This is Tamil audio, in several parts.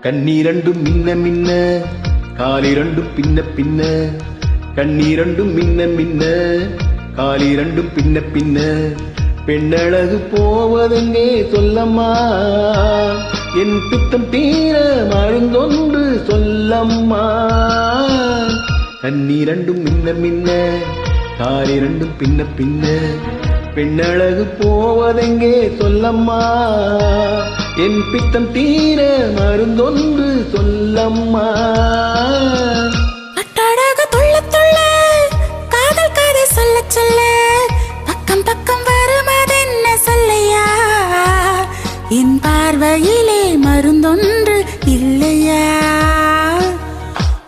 கண்ணீரண்டும் மின்ன மின்ன காலிரண்டும் பின்ன பின்ன கண்ணீரண்டும் மின்ன மின்ன காலிரண்டும் பின்ன பின்ன பெண்ணழகு போவதெங்கே சொல்லம்மா என் பித்தம் தீர மருந்தொன்று சொல்லம்மா கண்ணீரண்டும் மின்ன மின்ன காலிரண்டும் பின்ன பின்ன பெண்ணழகு போவதெங்கே சொல்லம்மா என் பித்தம் தீர மருந்தொன்று சொல்லம்மா அட்டழகு துள்ள துள்ள காதல் கதை சொல்ல சொல்ல பக்கம் பக்கம் வருவதென்ன சொல்லையா என் பார்வையிலே மருந்தொன்று இல்லையா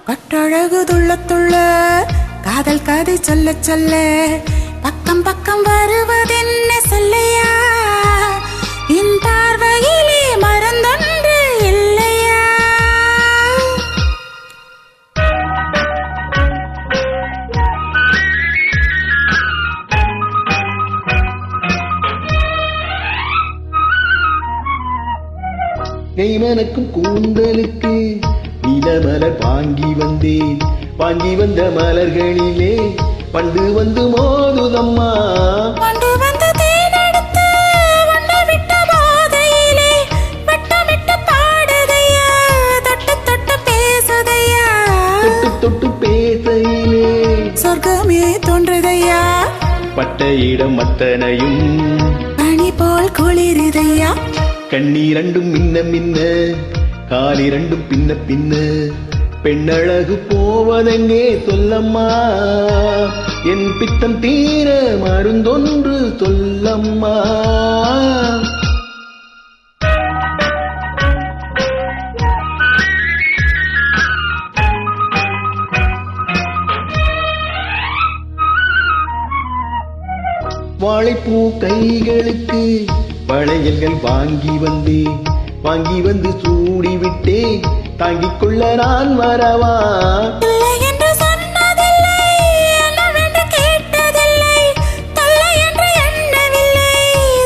கட்டழகு துள்ள துள்ள காதல் கதை சொல்ல சொல்ல பக்கம் பக்கம் வருவதென்ன சொல்லையா என் பார்வையிலே மருந்தொன்று இல்லையா கைமனக்கும் கூந்தலுக்கு நிலமலர் வாங்கி வந்தேன் வாங்கி வந்த மலர்களிலே பண்டு வந்து மோதுதம்மா பண்டு வந்து தேனெடுத்து வண்ண விட்ட போதையிலே வட்டமிட்டு பாடுதையா தொட்டு தொட்டு பேசுதையா தொட்டு தொட்டு பேசையிலே சொர்க்கமே தோன்றுதையா பட்ட இடம் அத்தனையும் பனி போல் குளிருதையா கண்ணீரண்டும் மின்ன மின்ன காலிரண்டும் பின்ன பின்ன பெண்ணழகு போவதெங்கே சொல்லம்மா என் பித்தம் தீர மருந்தொன்று சொல்லம்மா வாழைப்பூ கைகளுக்கு வளையல்கள் வாங்கி வந்தேன் வாங்கி வந்து சூடிவிட்டே தாங்கிக் கொள்ள நான் வரவா இல்லை என்று சொன்னதில்லை என்னவென்று கேட்டதில்லை தொல்லை என்று எண்ணவில்லை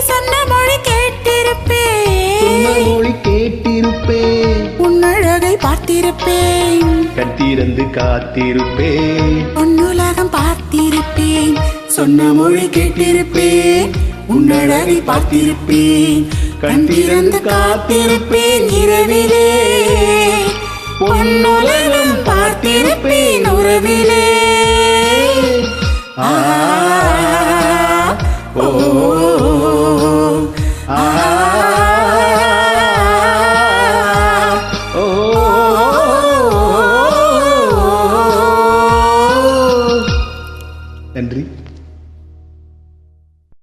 சொன்ன மொழி கேட்டிருப்பேன் சொன்ன மொழி கேட்டிருப்பேன் உன்னழகை பார்த்திருப்பேன் கண் திறந்து காத்திருப்பேன் உன்னுலகம் பார்த்திருப்பேன் சொன்ன மொழி கேட்டிருப்பேன் உன்னழகை பார்த்திருப்பேன் கண் திறந்து காத்திருப்பேன் இரவிலே பொன்னுலகம் பார்த்திருப்பேன் உறவிலே